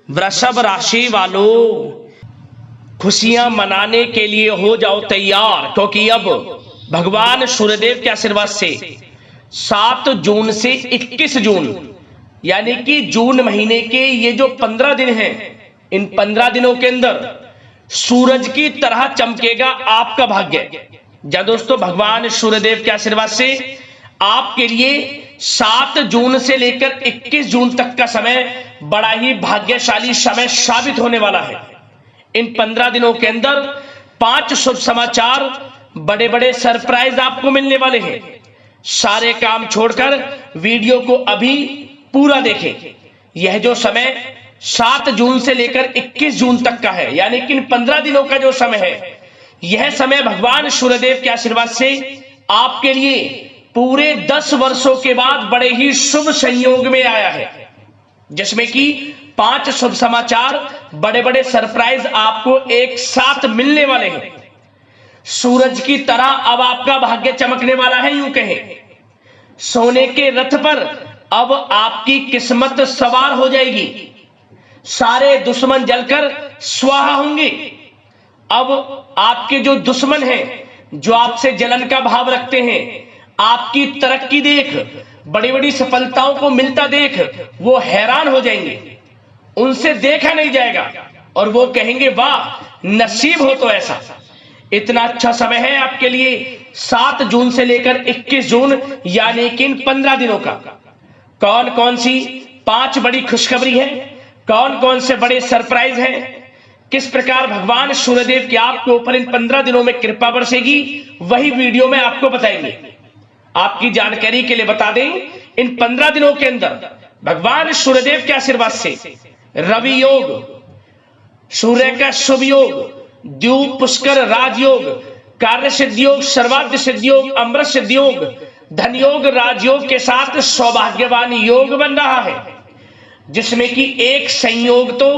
वृषभ राशि वालों, खुशियां मनाने के लिए हो जाओ तैयार, क्योंकि अब भगवान सूर्यदेव के आशीर्वाद से 7 जून से 21 जून यानी कि जून महीने के ये जो 15 दिन हैं, इन 15 दिनों के अंदर सूरज की तरह चमकेगा आपका भाग्य। जब दोस्तों भगवान सूर्यदेव के आशीर्वाद से आपके लिए 7 जून से लेकर 21 जून तक का समय बड़ा ही भाग्यशाली समय साबित होने वाला है। इन 15 दिनों के अंदर 5 शुभ समाचार, बड़े बड़े सरप्राइज आपको मिलने वाले हैं। सारे काम छोड़कर वीडियो को अभी पूरा देखें। यह जो समय 7 जून से लेकर 21 जून तक का है, यानी कि इन 15 दिनों का जो समय है, यह समय भगवान सूर्यदेव के आशीर्वाद से आपके लिए पूरे 10 वर्षों के बाद बड़े ही शुभ संयोग में आया है, जिसमें कि 5 शुभ समाचार, बड़े बड़े सरप्राइज आपको एक साथ मिलने वाले हैं। सूरज की तरह अब आपका भाग्य चमकने वाला है। यूं कहें, सोने के रथ पर अब आपकी किस्मत सवार हो जाएगी। सारे दुश्मन जलकर स्वाहा होंगे। अब आपके जो दुश्मन हैं, जो आपसे जलन का भाव रखते हैं, आपकी तरक्की देख, बड़ी बड़ी सफलताओं को मिलता देख वो हैरान हो जाएंगे। उनसे देखा नहीं जाएगा और वो कहेंगे वाह, नसीब हो तो ऐसा। इतना अच्छा समय है आपके लिए 7 जून से लेकर 21 जून यानी कि इन 15 दिनों का। कौन कौन सी 5 बड़ी खुशखबरी है, कौन कौन से बड़े सरप्राइज हैं, किस प्रकार भगवान सूर्यदेव की आपके ऊपर इन 15 दिनों में कृपा बरसेगी, वही वीडियो में आपको बताएंगे। आपकी जानकारी के लिए बता दें, इन 15 दिनों के अंदर भगवान सूर्यदेव के आशीर्वाद से रवि योग, सूर्य का शुभ योग, द्यूप पुष्कर राजयोग, कार्य सिद्धि योग, सर्वार्थ सिद्धि योग, अमृत सिद्धि योग, धन योग, राजयोग के साथ सौभाग्यवान योग बन रहा है, जिसमें कि एक संयोग तो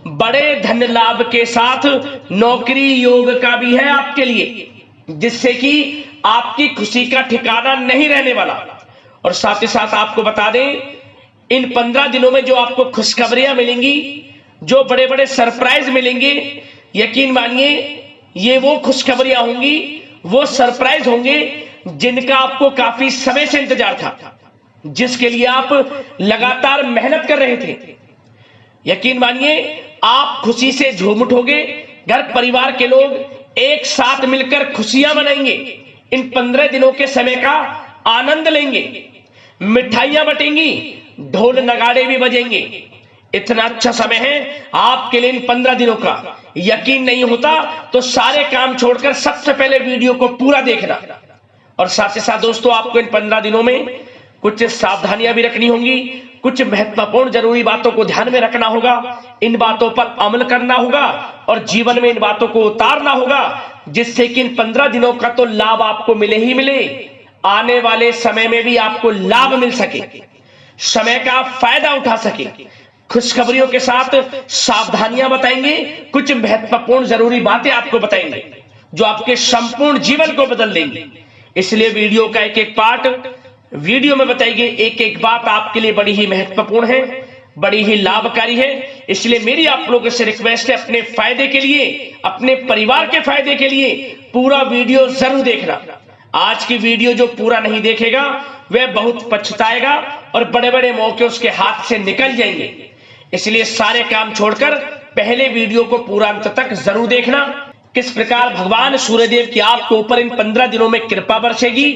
बड़े धन लाभ के साथ नौकरी योग का भी है आपके लिए, जिससे कि आपकी खुशी का ठिकाना नहीं रहने वाला। और साथ ही साथ आपको बता दें, इन 15 दिनों में जो आपको खुशखबरियां मिलेंगी, जो बड़े बड़े सरप्राइज मिलेंगे, यकीन मानिए ये वो खुशखबरियां होंगी, वो सरप्राइज होंगे जिनका आपको काफी समय से इंतजार था, जिसके लिए आप लगातार मेहनत कर रहे थे। यकीन मानिए आप खुशी से झूम उठोगे। घर परिवार के लोग एक साथ मिलकर खुशियां मनाएंगे। इन 15 दिनों के समय का आनंद लेंगे, मिठाइयां बटेंगी, ढोल नगाड़े भी बजेंगे। इतना अच्छा समय है आपके लिए इन 15 दिनों का। यकीन नहीं होता तो सारे काम छोड़कर सबसे पहले वीडियो को पूरा देखना। और साथ ही साथ दोस्तों, आपको इन 15 दिनों में कुछ सावधानियां भी रखनी होंगी, कुछ महत्वपूर्ण जरूरी बातों को ध्यान में रखना होगा, इन बातों पर अमल करना होगा और जीवन में इन बातों को उतारना होगा, जिससे कि इन 15 दिनों का तो लाभ आपको मिले ही मिले, आने वाले समय में भी आपको लाभ मिल सके, समय का फायदा उठा सके। खुशखबरियों के साथ सावधानियां बताएंगे, कुछ महत्वपूर्ण जरूरी बातें आपको बताएंगे जो आपके संपूर्ण जीवन को बदल देंगे। इसलिए वीडियो का एक एक पार्ट वीडियो में बताई गई एक एक बात आपके लिए बड़ी ही महत्वपूर्ण है, बड़ी ही लाभकारी है। इसलिए मेरी आप लोगों से रिक्वेस्ट है, अपने फायदे के लिए, अपने परिवार के फायदे के लिए पूरा वीडियो जरूर देखना। आज की वीडियो जो पूरा नहीं देखेगा वह बहुत पछताएगा और बड़े बड़े मौके उसके हाथ से निकल जाएंगे। इसलिए सारे काम छोड़कर पहले वीडियो को पूरा अंत तक जरूर देखना। किस प्रकार भगवान सूर्यदेव की आपके ऊपर इन 15 दिनों में कृपा बरसेगी,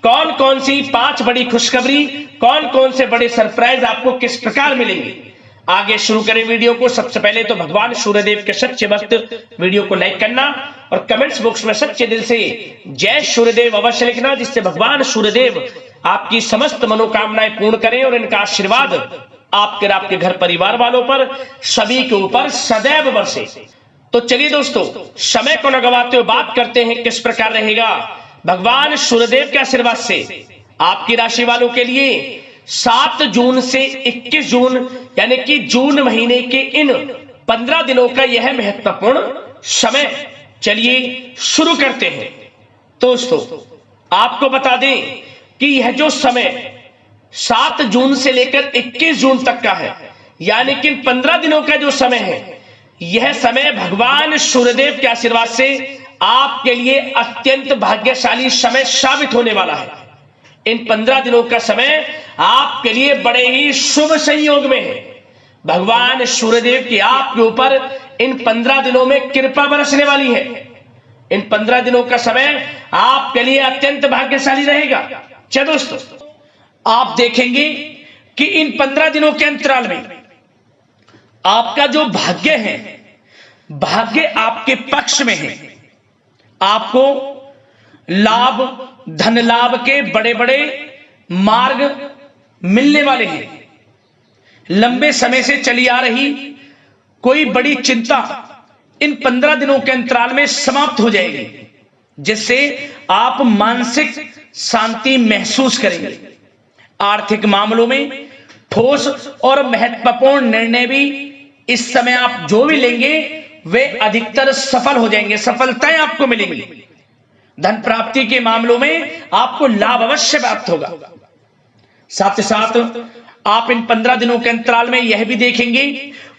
कौन कौन सी 5 बड़ी खुशखबरी, कौन कौन से बड़े सरप्राइज आपको किस प्रकार मिलेंगे। आगे शुरू करें वीडियो को। सबसे पहले तो भगवान सूर्यदेव के सच्चे भक्त वीडियो को लाइक करना और कमेंट्स बॉक्स में सच्चे दिल से जय सूर्यदेव अवश्य लिखना, जिससे भगवान सूर्यदेव आपकी समस्त मनोकामनाएं पूर्ण करें और इनका आशीर्वाद आपके आपके घर परिवार वालों पर, सभी के ऊपर सदैव बरसे। तो चलिए दोस्तों, समय को न गवाते हुए बात करते हैं किस प्रकार रहेगा भगवान सूर्यदेव के आशीर्वाद से आपकी राशि वालों के लिए 7 जून से 21 जून यानी कि जून महीने के इन 15 दिनों का यह महत्वपूर्ण समय। चलिए शुरू करते हैं। दोस्तों, आपको बता दें कि यह जो समय 7 जून से लेकर 21 जून तक का है, यानी कि 15 दिनों का जो समय है, यह समय भगवान सूर्यदेव के आशीर्वाद से आपके लिए अत्यंत भाग्यशाली समय साबित होने वाला है। इन 15 दिनों का समय आपके लिए बड़े ही शुभ संयोग में है। भगवान सूर्यदेव की आपके ऊपर इन 15 दिनों में कृपा बरसने वाली है। इन 15 दिनों का समय आपके लिए अत्यंत भाग्यशाली रहेगा। चलो दोस्तों, आप देखेंगे कि इन 15 दिनों के अंतराल में आपका जो भाग्य है, भाग्य आपके पक्ष में है। आपको लाभ, धन लाभ के बड़े बड़े मार्ग मिलने वाले हैं। लंबे समय से चली आ रही कोई बड़ी चिंता इन 15 दिनों के अंतराल में समाप्त हो जाएगी, जिससे आप मानसिक शांति महसूस करेंगे। आर्थिक मामलों में ठोस और महत्वपूर्ण निर्णय भी इस समय आप जो भी लेंगे वे अधिकतर सफल हो जाएंगे, सफलताएं आपको मिलेंगी। धन प्राप्ति के मामलों में आपको लाभ अवश्य प्राप्त होगा। साथ ही साथ आप इन 15 दिनों के अंतराल में यह भी देखेंगे,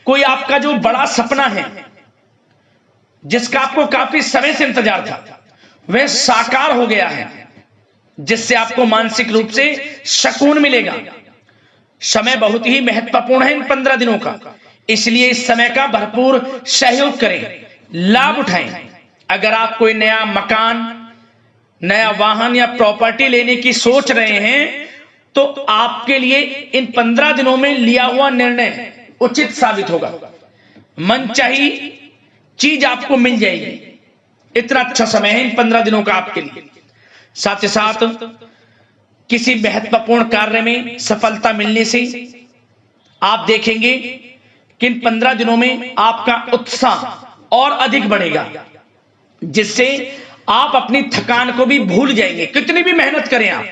कोई आपका जो बड़ा सपना है, जिसका आपको काफी समय से इंतजार था, वह साकार हो गया है, जिससे आपको मानसिक रूप से सुकून मिलेगा। समय बहुत ही महत्वपूर्ण है इन 15 दिनों का, इसलिए इस समय का भरपूर सहयोग करें, लाभ उठाएं। अगर आप कोई नया मकान, नया वाहन या प्रॉपर्टी लेने की सोच रहे हैं, तो आपके लिए इन 15 दिनों में लिया हुआ निर्णय उचित साबित होगा। मनचाही चीज आपको मिल जाएगी। इतना अच्छा समय है इन 15 दिनों का आपके लिए। साथ ही साथ किसी महत्वपूर्ण कार्य में सफलता मिलने से आप देखेंगे कि इन 15 दिनों में आपका उत्साह और अधिक बढ़ेगा, जिससे आप अपनी थकान को भी भूल जाएंगे। कितनी भी मेहनत करें आप,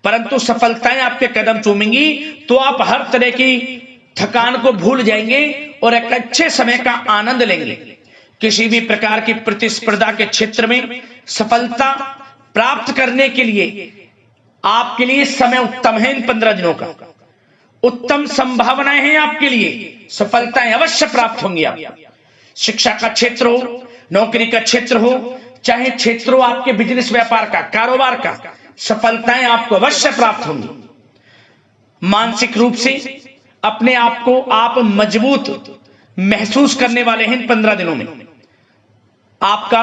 परंतु सफलताएं आपके कदम चूमेंगी तो आप हर तरह की थकान को भूल जाएंगे और एक अच्छे समय का आनंद लेंगे। किसी भी प्रकार की प्रतिस्पर्धा के क्षेत्र में सफलता प्राप्त करने के लिए आपके लिए समय उत्तम है। इन 15 दिनों का उत्तम संभावनाएं हैं आपके लिए, सफलताएं अवश्य प्राप्त होंगी। आप शिक्षा का क्षेत्र हो, नौकरी का क्षेत्र हो, चाहे क्षेत्र हो आपके बिजनेस व्यापार का, कारोबार का, सफलताएं आपको अवश्य प्राप्त होंगी। मानसिक रूप से अपने आप को आप मजबूत महसूस करने वाले हैं इन 15 दिनों में। आपका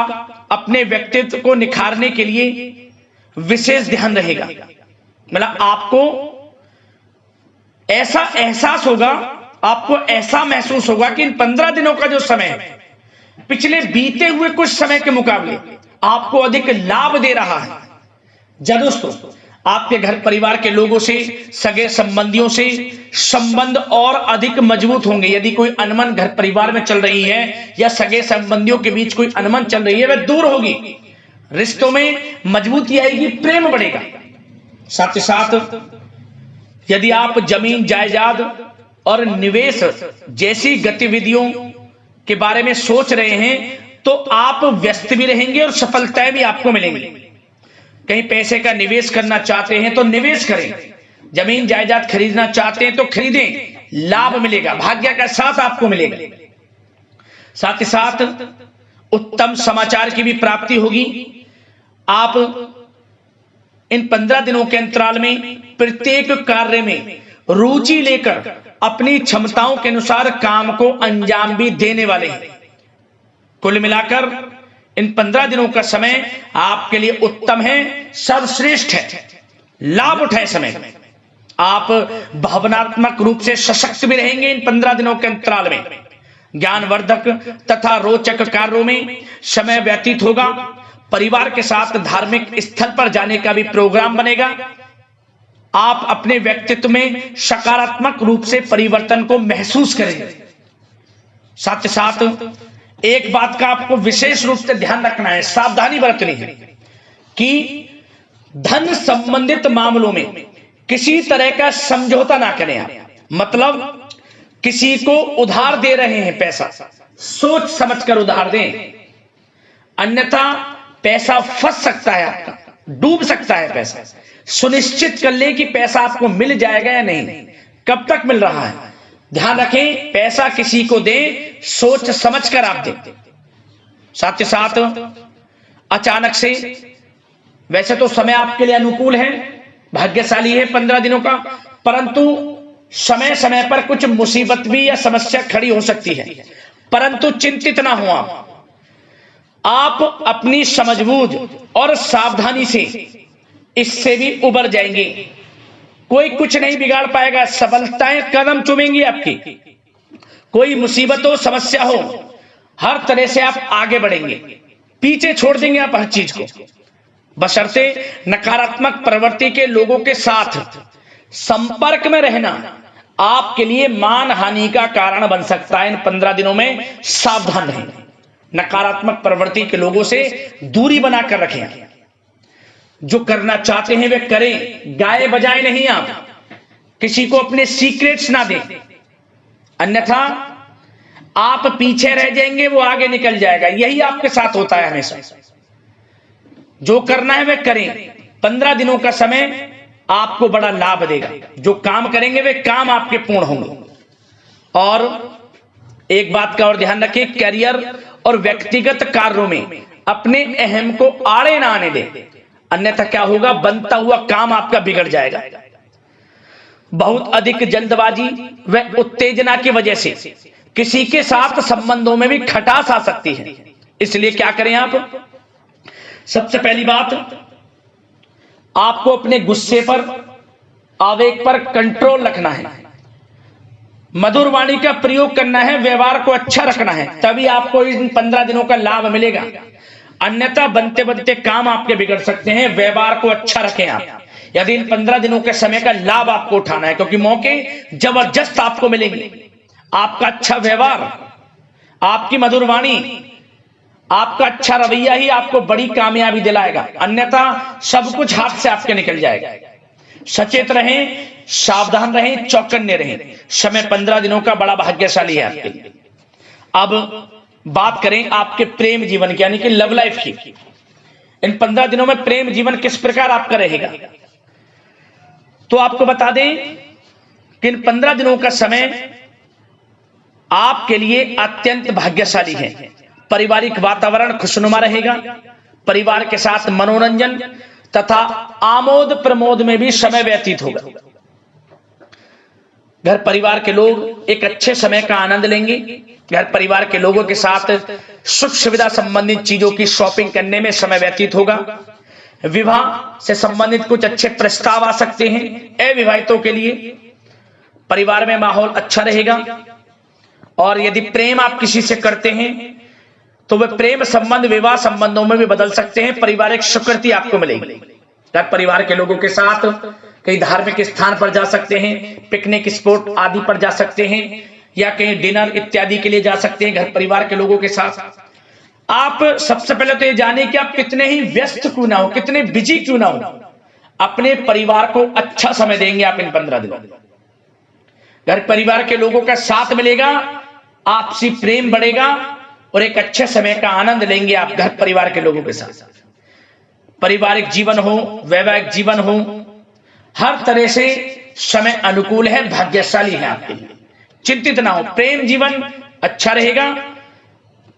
अपने व्यक्तित्व को निखारने के लिए विशेष ध्यान रहेगा। मतलब आपको ऐसा एहसास होगा, आपको ऐसा महसूस होगा कि इन 15 दिनों का जो समय है, पिछले बीते हुए कुछ समय के मुकाबले आपको अधिक लाभ दे रहा है। जब दोस्तों आपके घर परिवार के लोगों से, सगे संबंधियों से संबंध और अधिक मजबूत होंगे। यदि कोई अनबन घर परिवार में चल रही है या सगे संबंधियों के बीच कोई अनबन चल रही है, वह दूर होगी, रिश्तों में मजबूती आएगी, प्रेम बढ़ेगा। साथ ही साथ यदि आप जमीन जायदाद और निवेश जैसी गतिविधियों के बारे में सोच रहे हैं, तो आप व्यस्त भी रहेंगे और सफलताएं भी आपको मिलेंगी। कहीं पैसे का निवेश करना चाहते हैं तो निवेश करें, जमीन जायदाद खरीदना चाहते हैं तो खरीदें, लाभ मिलेगा, भाग्य का साथ आपको मिलेगा। साथ ही साथ उत्तम समाचार की भी प्राप्ति होगी। आप इन 15 दिनों के अंतराल में प्रत्येक कार्य में रुचि लेकर अपनी क्षमताओं के अनुसार काम को अंजाम भी देने वाले हैं। कुल मिलाकर इन 15 दिनों का समय आपके लिए उत्तम है, सर्वश्रेष्ठ है। लाभ उठाए समय में। आप भावनात्मक रूप से सशक्त भी रहेंगे इन 15 दिनों के अंतराल में। ज्ञानवर्धक तथा रोचक कार्यों में समय व्यतीत होगा। परिवार के साथ धार्मिक स्थल पर जाने का भी प्रोग्राम बनेगा। आप अपने व्यक्तित्व में सकारात्मक रूप से परिवर्तन को महसूस करेंगे। साथ ही साथ एक बात का आपको विशेष रूप से ध्यान रखना है, सावधानी बरतनी है कि धन संबंधित मामलों में किसी तरह का समझौता ना करें आप। मतलब किसी को उधार दे रहे हैं पैसा, सोच समझकर उधार दें, अन्यथा पैसा फंस सकता है, आपका डूब सकता है पैसा। सुनिश्चित कर लें कि पैसा आपको मिल जाएगा या नहीं, कब तक मिल रहा है, ध्यान रखें, पैसा किसी को दें सोच समझ कर आप दें। साथ के साथ अचानक से, वैसे तो समय आपके लिए अनुकूल है, भाग्यशाली है 15 दिनों का, परंतु समय समय पर कुछ मुसीबत भी या समस्या खड़ी हो सकती है। परंतु चिंतित ना हो आप अपनी समझबूझ और सावधानी से इससे भी उबर जाएंगे। कोई कुछ नहीं बिगाड़ पाएगा, सफलताएं कदम चूमेंगी आपकी। कोई मुसीबत हो, समस्या हो, हर तरह से आप आगे बढ़ेंगे, पीछे छोड़ देंगे आप हर चीज को। बशर्ते नकारात्मक प्रवृत्ति के लोगों के साथ संपर्क में रहना आपके लिए मान हानि का कारण बन सकता है। इन 15 दिनों में सावधान रहें, नकारात्मक प्रवृत्ति के लोगों से दूरी बनाकर रखें। जो करना चाहते हैं वे करें, गाए बजाए नहीं। आप किसी को अपने सीक्रेट्स ना दें, अन्यथा आप पीछे रह जाएंगे, वो आगे निकल जाएगा। यही आपके साथ होता है हमेशा। जो करना है वे करें। 15 दिनों का समय आपको बड़ा लाभ देगा। जो काम करेंगे वे काम आपके पूर्ण होंगे। और एक बात का और ध्यान रखें, करियर और व्यक्तिगत कार्यों में अपने अहम को आड़े ना आने दें, अन्यथा क्या होगा, बनता हुआ काम आपका बिगड़ जाएगा। बहुत अधिक जल्दबाजी व उत्तेजना की वजह से किसी के साथ संबंधों में भी खटास आ सकती है। इसलिए क्या करें आप, सबसे पहली बात, आपको अपने गुस्से पर, आवेग पर कंट्रोल रखना है। मधुर वाणी का प्रयोग करना है, व्यवहार को अच्छा रखना है, तभी आपको इन 15 दिनों का लाभ मिलेगा। अन्यथा बनते बनते काम आपके बिगड़ सकते हैं। व्यवहार को अच्छा रखें आप, यदि इन 15 दिनों के समय का लाभ आपको उठाना है, क्योंकि मौके जबरदस्त आपको मिलेंगे। आपका अच्छा व्यवहार, आपकी मधुर वाणी, आपका अच्छा रवैया ही आपको बड़ी कामयाबी दिलाएगा, अन्यथा सब कुछ हाथ से आपके निकल जाएगा। सचेत रहें, सावधान रहें, चौकन्ने रहें। समय 15 दिनों का बड़ा भाग्यशाली है आपके लिए। अब बात करें आपके प्रेम जीवन की, यानी कि लव लाइफ की। इन 15 दिनों में प्रेम जीवन किस प्रकार आपका रहेगा, तो आपको बता दें कि इन 15 दिनों का समय आपके लिए अत्यंत भाग्यशाली है। पारिवारिक वातावरण खुशनुमा रहेगा। परिवार के साथ मनोरंजन तथा आमोद प्रमोद में भी समय व्यतीत होगा। घर परिवार के लोग एक अच्छे समय का आनंद लेंगे। घर परिवार के लोगों के साथ सुख सुविधा संबंधित चीजों की शॉपिंग करने में समय व्यतीत होगा। विवाह से संबंधित कुछ अच्छे प्रस्ताव आ सकते हैं अविवाहितों के लिए। परिवार में माहौल अच्छा रहेगा। और यदि प्रेम आप किसी से करते हैं तो वह प्रेम संबंध विवाह संबंधों में भी बदल सकते हैं। पारिवारिक स्वीकृति आपको मिलेगी। घर परिवार के लोगों के साथ कहीं धार्मिक स्थान पर जा सकते हैं, पिकनिक स्पॉट आदि पर जा सकते हैं, या कहीं डिनर इत्यादि के लिए जा सकते हैं घर परिवार के लोगों के साथ। आप सबसे पहले तो ये जाने कि आप कितने ही व्यस्त क्यों ना हो, कितने बिजी क्यों ना हो, अपने परिवार को अच्छा समय देंगे आप इन 15 दिनों। घर परिवार के लोगों का साथ मिलेगा, आपसी प्रेम बढ़ेगा और एक अच्छे समय का आनंद लेंगे आप घर परिवार के लोगों के साथ। पारिवारिक जीवन हो, वैवाहिक जीवन हो, हर तरह से समय अनुकूल है, भाग्यशाली है आपके लिए। चिंतित ना हो, प्रेम जीवन अच्छा रहेगा,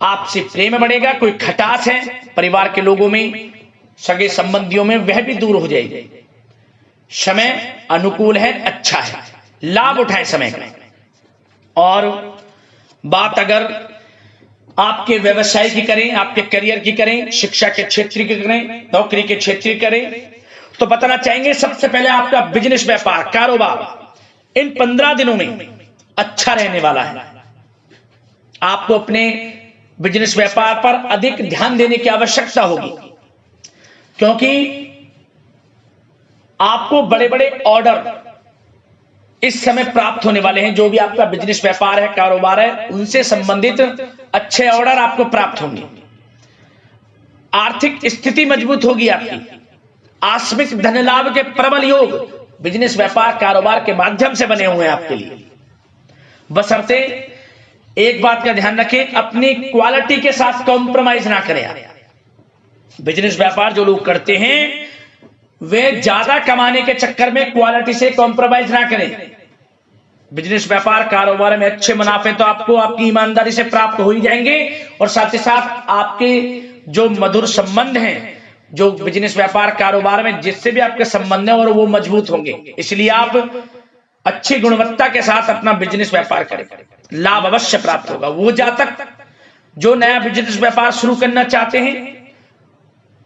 आपसे प्रेम बढ़ेगा। कोई खटास है परिवार के लोगों में, सगे संबंधियों में, वह भी दूर हो जाएगी। समय अनुकूल है, अच्छा है, लाभ उठाए समय का। और बात अगर आपके व्यवसाय की करें, आपके करियर की करें, शिक्षा के क्षेत्र की करें, नौकरी के क्षेत्र की करें, तो बताना चाहेंगे सबसे पहले आपका बिजनेस, व्यापार, कारोबार इन 15 दिनों में अच्छा रहने वाला है। आपको अपने बिजनेस व्यापार पर अधिक ध्यान देने की आवश्यकता होगी, क्योंकि आपको बड़े बड़े ऑर्डर इस समय प्राप्त होने वाले हैं। जो भी आपका बिजनेस व्यापार है, कारोबार है, उनसे संबंधित अच्छे ऑर्डर आपको प्राप्त होंगे। आर्थिक स्थिति मजबूत होगी आपकी। आकस्मिक धन लाभ के प्रबल योग बिजनेस व्यापार कारोबार के माध्यम से बने हुए हैं आपके लिए। बशर्ते एक बात का ध्यान रखें, अपनी क्वालिटी के साथ कॉम्प्रोमाइज ना करें। बिजनेस व्यापार जो लोग करते हैं वे ज्यादा कमाने के चक्कर में क्वालिटी से कॉम्प्रोमाइज ना करें। बिजनेस व्यापार कारोबार में अच्छे मुनाफे तो आपको आपकी ईमानदारी से प्राप्त हो ही जाएंगे, और साथ ही साथ आपके जो मधुर संबंध हैं जो बिजनेस व्यापार कारोबार में जिससे भी आपके संबंध हैं और वो मजबूत होंगे। इसलिए आप अच्छी गुणवत्ता के साथ अपना बिजनेस व्यापार करें, लाभ अवश्य प्राप्त होगा। वो जातक जो नया बिजनेस व्यापार शुरू करना चाहते हैं,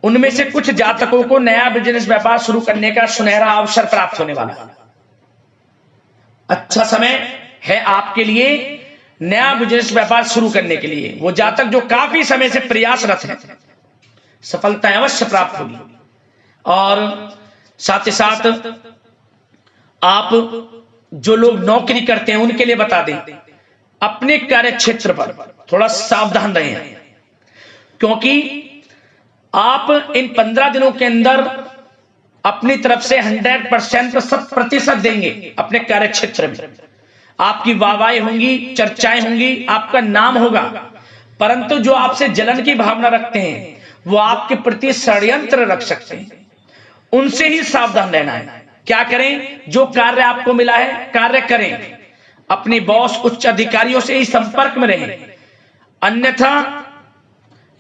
उनमें से कुछ जातकों को नया बिजनेस व्यापार शुरू करने का सुनहरा अवसर प्राप्त होने वाला है। अच्छा समय है आपके लिए नया बिजनेस व्यापार शुरू करने के लिए। वो जातक जो काफी समय से प्रयासरत हैं, सफलता अवश्य प्राप्त होगी। और साथ ही साथ आप जो लोग नौकरी करते हैं उनके लिए बता दें, अपने कार्य क्षेत्र पर थोड़ा सावधान रहें, क्योंकि आप इन 15 दिनों के अंदर अपनी तरफ से 100% 100% देंगे। अपने कार्य क्षेत्र में आपकी वाहवाही होंगी, चर्चाएं होंगी, आपका नाम होगा, परंतु जो आपसे जलन की भावना रखते हैं वो आपके प्रति षड्यंत्र रख सकते हैं, उनसे ही सावधान रहना है। क्या करें? जो कार्य आपको मिला है कार्य करें, अपने बॉस उच्च अधिकारियों से ही संपर्क में रहें। अन्यथा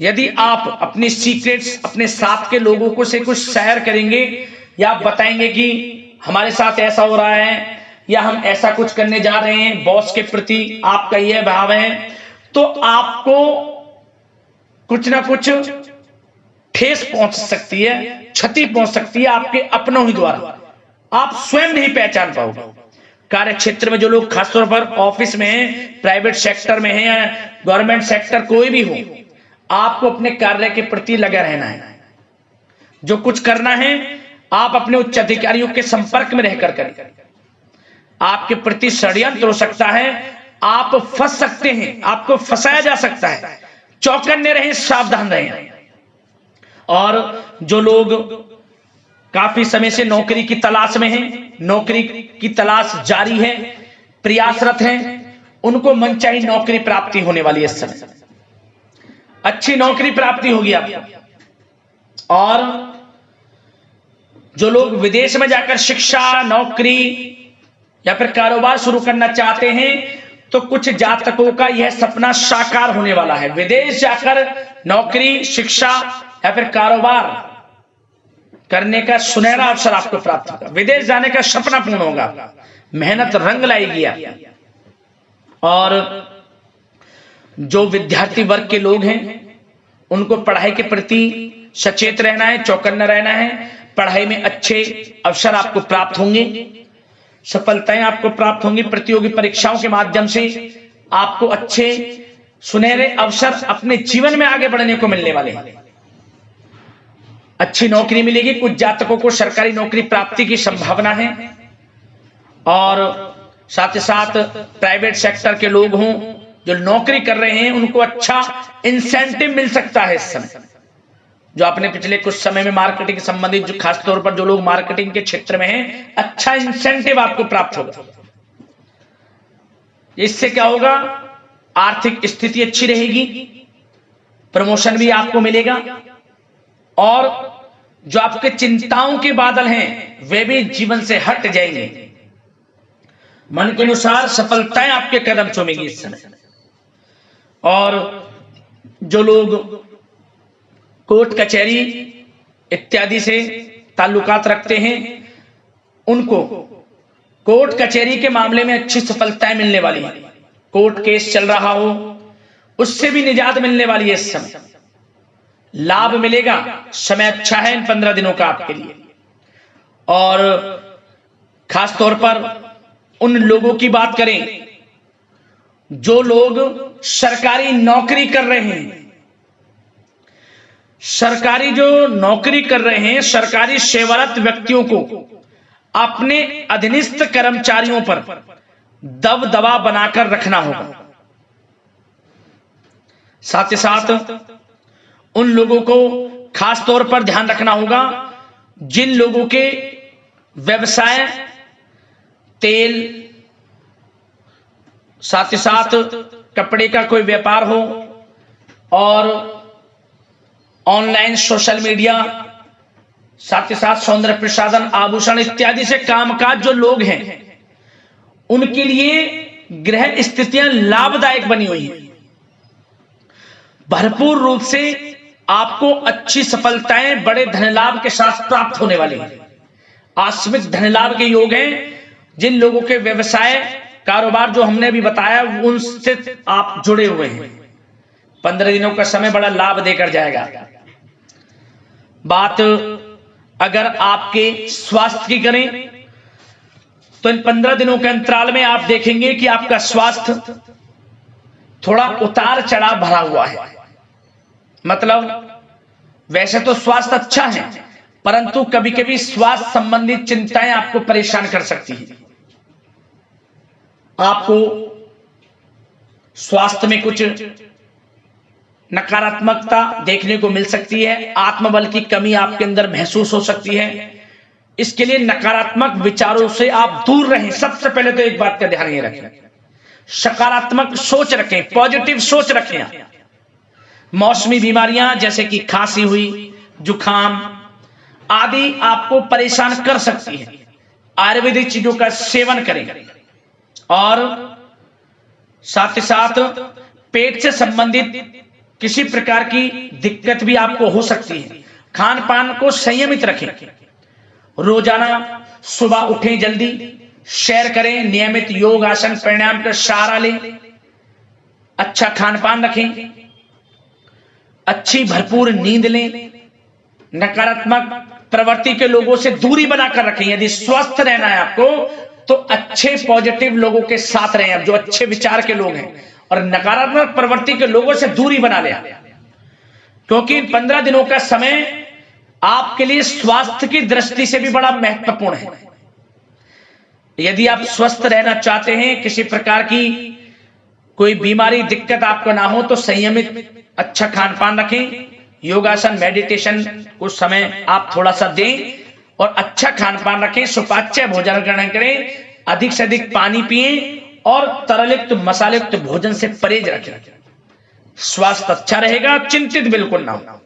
यदि आप अपनी सीक्रेट्स अपने साथ के लोगों को से कुछ शेयर करेंगे या बताएंगे कि हमारे साथ ऐसा हो रहा है या हम ऐसा कुछ करने जा रहे हैं, बॉस के प्रति आपका यह भाव है, तो आपको कुछ ना कुछ ठेस पहुंच सकती है, क्षति पहुंच सकती है आपके अपनों ही द्वारा, आप स्वयं नहीं पहचान पाओगे। कार्य क्षेत्र में जो लोग खासतौर पर ऑफिस में हैं, प्राइवेट सेक्टर में हैं या गवर्नमेंट सेक्टर, कोई भी हो, आपको अपने कार्य के प्रति लगा रहना है। जो कुछ करना है आप अपने उच्च अधिकारियों के संपर्क में रहकर करें। आपके प्रति षड्यंत्र हो सकता है, आप फंस सकते हैं, आपको फंसाया जा सकता है। चौकन्ने रहें, सावधान रहें। और जो लोग काफी समय से नौकरी की तलाश में हैं, नौकरी की तलाश जारी है, प्रयासरत हैं, उनको मनचाही नौकरी प्राप्ति होने वाली है। इस समय अच्छी नौकरी प्राप्ति होगी आपको। और जो लोग विदेश में जाकर शिक्षा, नौकरी या फिर कारोबार शुरू करना चाहते हैं, तो कुछ जातकों का यह सपना साकार होने वाला है। विदेश जाकर नौकरी, शिक्षा या फिर कारोबार करने का सुनहरा अवसर आपको प्राप्त होगा। विदेश जाने का सपना पूर्ण होगा, मेहनत रंग लाएगी आप। और जो विद्यार्थी वर्ग के लोग हैं उनको पढ़ाई के प्रति सचेत रहना है, चौकन्ना रहना है। पढ़ाई में अच्छे अवसर आपको प्राप्त होंगे, सफलताएं आपको प्राप्त होंगी। प्रतियोगी परीक्षाओं के माध्यम से आपको अच्छे सुनहरे अवसर अपने जीवन में आगे बढ़ने को मिलने वाले हैं। अच्छी नौकरी मिलेगी। कुछ जातकों को सरकारी नौकरी प्राप्ति की संभावना है। और साथ ही साथ प्राइवेट सेक्टर के लोग हों जो नौकरी कर रहे हैं, उनको अच्छा इंसेंटिव मिल सकता है इस समय। जो आपने पिछले कुछ समय में मार्केटिंग संबंधित, जो खासतौर पर जो लोग मार्केटिंग के क्षेत्र में हैं, अच्छा इंसेंटिव आपको प्राप्त होगा। इससे क्या होगा? आर्थिक स्थिति अच्छी रहेगी, प्रमोशन भी आपको मिलेगा, और जो आपके चिंताओं के बादल हैं वे भी जीवन से हट जाएंगे। मन के अनुसार सफलताएं आपके कदम चूमेगी इस समय। और जो लोग कोर्ट कचहरी इत्यादि से ताल्लुकात रखते हैं, उनको कोर्ट कचहरी के मामले में अच्छी सफलताएं मिलने वाली है। कोर्ट केस चल रहा हो उससे भी निजात मिलने वाली है। इस समय लाभ मिलेगा, समय अच्छा है इन 15 दिनों का आपके लिए। और खास तौर पर उन लोगों की बात करें जो लोग सरकारी नौकरी कर रहे हैं। सरकारी जो नौकरी कर रहे हैं, सरकारी सेवारत व्यक्तियों को अपने अधीनस्थ कर्मचारियों पर दबदबा बनाकर रखना होगा। साथ ही साथ उन लोगों को खास तौर पर ध्यान रखना होगा जिन लोगों के व्यवसाय तेल, साथ ही साथ कपड़े का कोई व्यापार हो, और ऑनलाइन सोशल मीडिया, साथ ही साथ सौंदर्य प्रसाधन, आभूषण इत्यादि से कामकाज जो लोग हैं, उनके लिए ग्रह स्थितियां लाभदायक बनी हुई हैं। भरपूर रूप से आपको अच्छी सफलताएं बड़े धन लाभ के साथ प्राप्त होने वाली हैं। आकस्मिक धन लाभ के योग हैं। जिन लोगों के व्यवसाय कारोबार जो हमने अभी बताया उनसे आप जुड़े हुए हैं, 15 दिनों का समय बड़ा लाभ देकर जाएगा। बात अगर आपके स्वास्थ्य की करें तो इन 15 दिनों के अंतराल में आप देखेंगे कि आपका स्वास्थ्य थोड़ा उतार चढ़ाव भरा हुआ है। मतलब वैसे तो स्वास्थ्य अच्छा है, परंतु कभी कभी स्वास्थ्य संबंधित चिंताएं आपको परेशान कर सकती हैं। आपको स्वास्थ्य में कुछ नकारात्मकता देखने को मिल सकती है। आत्मबल की कमी आपके अंदर महसूस हो सकती है। इसके लिए नकारात्मक विचारों से आप दूर रहें। सबसे पहले तो एक बात का ध्यान ये रखें, सकारात्मक सोच रखें, पॉजिटिव सोच रखें। मौसमी बीमारियां जैसे कि खांसी हुई, जुखाम आदि आपको परेशान कर सकती है। आयुर्वेदिक चीजों का सेवन करें और साथ ही साथ पेट से संबंधित किसी प्रकार की दिक्कत भी आपको हो सकती है। खान पान को संयमित रखें। रोजाना सुबह उठें, जल्दी सैर करें, नियमित योग आसन प्राणायाम का सहारा लें, अच्छा खान पान रखें, अच्छी भरपूर नींद लें, नकारात्मक प्रवृत्ति के लोगों से दूरी बनाकर रखें। यदि स्वस्थ रहना है आपको तो अच्छे पॉजिटिव लोगों के साथ रहें, अब जो अच्छे विचार के लोग हैं, और नकारात्मक प्रवृत्ति के लोगों से दूरी बना लें, क्योंकि 15 दिनों का समय आपके लिए स्वास्थ्य की दृष्टि से भी बड़ा महत्वपूर्ण है। यदि आप स्वस्थ रहना चाहते हैं, किसी प्रकार की कोई बीमारी दिक्कत आपको ना हो, तो संयमित अच्छा खान पान रखें, योगासन मेडिटेशन कुछ समय आप थोड़ा सा दें और अच्छा खान पान रखें, सुपाच्य भोजन ग्रहण करें, अधिक से अधिक पानी पिएं और तरलयुक्त मसालेयुक्त भोजन से परहेज रखें। स्वास्थ्य अच्छा रहेगा, चिंतित बिल्कुल ना हो।